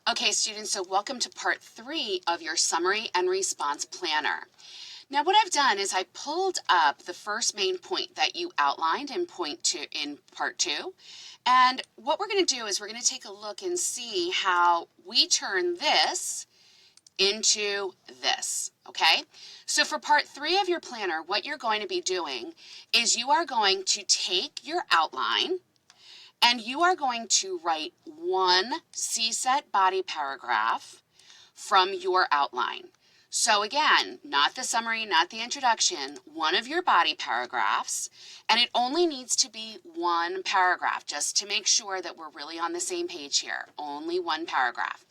Okay, students, so welcome to part 3 of your summary and response planner. Now, what I've done is I pulled up the first main point that you outlined in part 2. And what we're going to do is we're going to take a look and see how we turn this into this, okay? So for part 3 of your planner, what you're going to be doing is you are going to take your outline and you are going to write one CSET body paragraph from your outline. So again, not the summary, not the introduction, one of your body paragraphs, and it only needs to be one paragraph, just to make sure that we're really on the same page here, only one paragraph.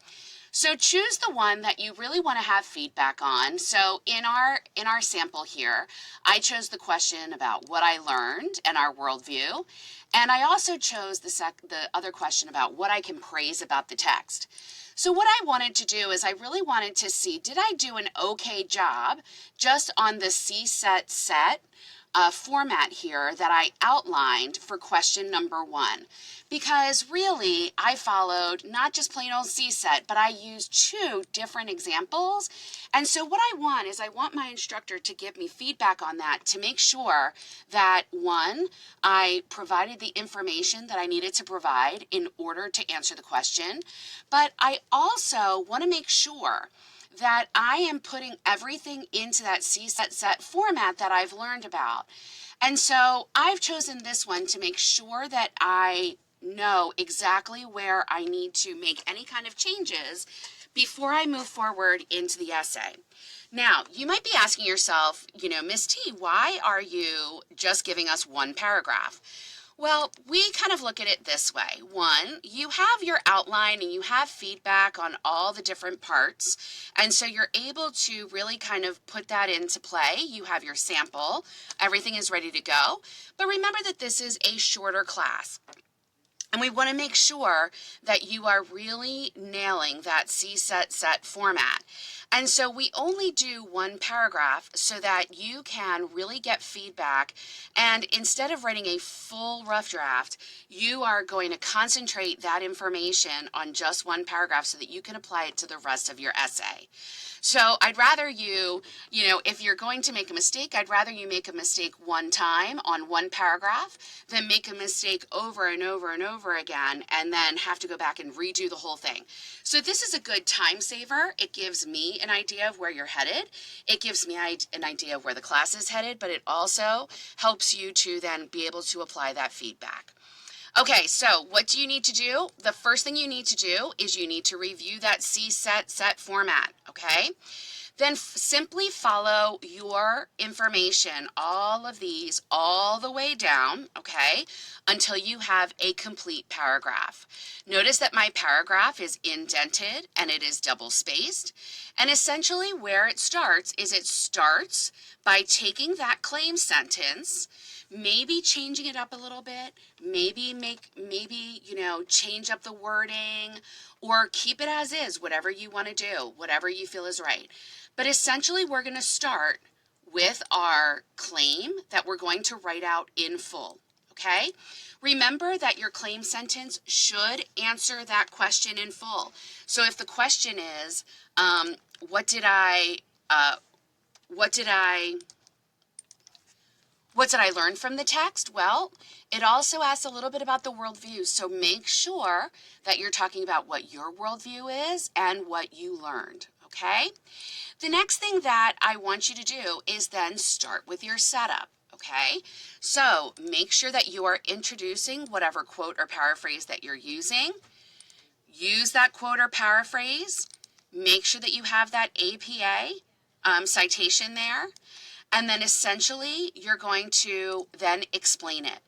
So choose the one that you really want to have feedback on. So in our sample here, I chose the question about what I learned and our worldview. And I also chose the other question about what I can praise about the text. So what I wanted to do is I really wanted to see, did I do an okay job just on the CSET set format here that I outlined for question number 1? Because really, I followed not just plain old CSET, but I used 2 different examples. And so what I want is I want my instructor to give me feedback on that to make sure that, 1, I provided the information that I needed to provide in order to answer the question, but I also want to make sure that I am putting everything into that CSET set format that I've learned about. And so I've chosen this one to make sure that I know exactly where I need to make any kind of changes before I move forward into the essay. Now, you might be asking yourself, Miss T, why are you just giving us one paragraph? Well, we kind of look at it this way. 1, you have your outline and you have feedback on all the different parts, and so you're able to really kind of put that into play. You have your sample, everything is ready to go, but remember that this is a shorter class. And we want to make sure that you are really nailing that CSET set format. And so we only do one paragraph so that you can really get feedback. And instead of writing a full rough draft, you are going to concentrate that information on just one paragraph so that you can apply it to the rest of your essay. So I'd rather you, if you're going to make a mistake, I'd rather you make a mistake one time on one paragraph than make a mistake over and over and over again and then have to go back and redo the whole thing. So this is a good time saver. It gives me an idea of where you're headed. It gives me an idea of where the class is headed, but it also helps you to then be able to apply that feedback. Okay, so what do you need to do? The first thing you need to do is you need to review that CSET set format, okay? Then simply follow your information, all of these, all the way down, okay, until you have a complete paragraph. Notice that my paragraph is indented and it is double spaced. And essentially where it starts is it starts by taking that claim sentence, maybe changing it up a little bit, maybe change up the wording, or keep it as is, whatever you want to do, whatever you feel is right. But essentially, we're going to start with our claim that we're going to write out in full, okay? Remember that your claim sentence should answer that question in full. So if the question is, what did I learn from the text? Well, it also asks a little bit about the worldview, so make sure that you're talking about what your worldview is and what you learned, okay? The next thing that I want you to do is then start with your setup, okay? So make sure that you are introducing whatever quote or paraphrase that you're using. Use that quote or paraphrase. Make sure that you have that APA citation there. And then essentially, you're going to then explain it.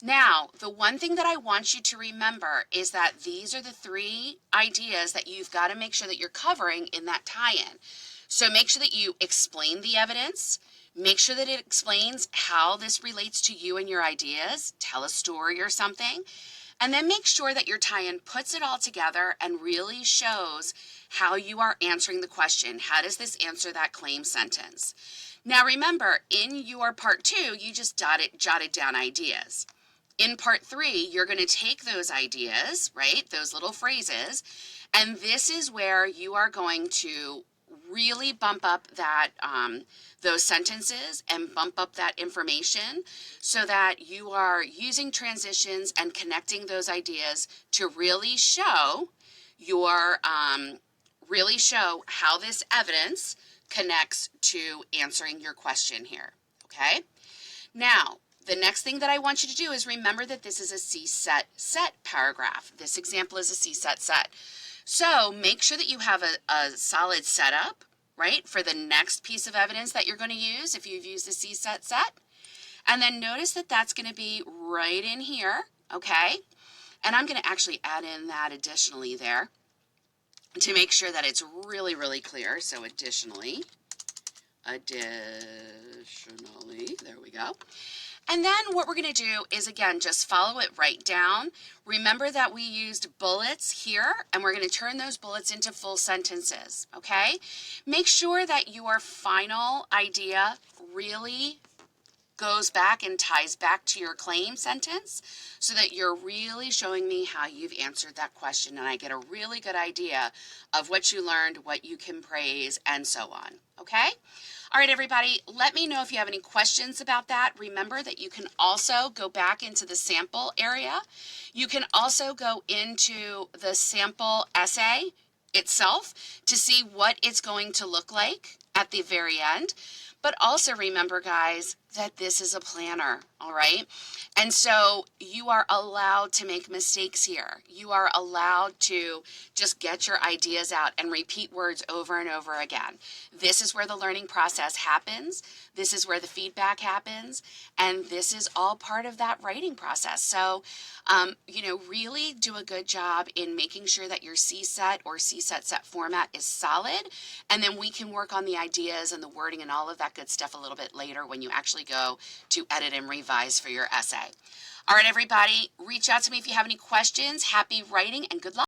Now, the one thing that I want you to remember is that these are the 3 ideas that you've got to make sure that you're covering in that tie-in. So make sure that you explain the evidence, make sure that it explains how this relates to you and your ideas, tell a story or something, and then make sure that your tie-in puts it all together and really shows how you are answering the question. How does this answer that claim sentence? Now remember, in your part 2, you just jotted down ideas. in part 3, you're going to take those ideas, right, those little phrases, and this is where you are going to really bump up that those sentences and bump up that information so that you are using transitions and connecting those ideas to really show your how this evidence connects to answering your question here. Okay? Now, the next thing that I want you to do is remember that this is a C-set set paragraph. This example is a C-set set. So make sure that you have a solid setup, right, for the next piece of evidence that you're going to use if you've used the C-set set. And then notice that that's going to be right in here, okay? And I'm going to actually add in that additionally there to make sure that it's really, really clear. So additionally, there we go. And then what we're going to do is, again, just follow it right down. Remember that we used bullets here, and we're going to turn those bullets into full sentences, okay? Make sure that your final idea really goes back and ties back to your claim sentence so that you're really showing me how you've answered that question, and I get a really good idea of what you learned, what you can praise, and so on, okay? All right, everybody, let me know if you have any questions about that. Remember that you can also go back into the sample area. You can also go into the sample essay itself to see what it's going to look like at the very end. But also remember, guys, that this is a planner, all right? And so you are allowed to make mistakes here. You are allowed to just get your ideas out and repeat words over and over again. This is where the learning process happens. This is where the feedback happens. And this is all part of that writing process. So, really do a good job in making sure that your C-set or C-set set format is solid. And then we can work on the ideas and the wording and all of that good stuff a little bit later when you actually go to edit and revise for your essay. All right, everybody, reach out to me if you have any questions. Happy writing and good luck.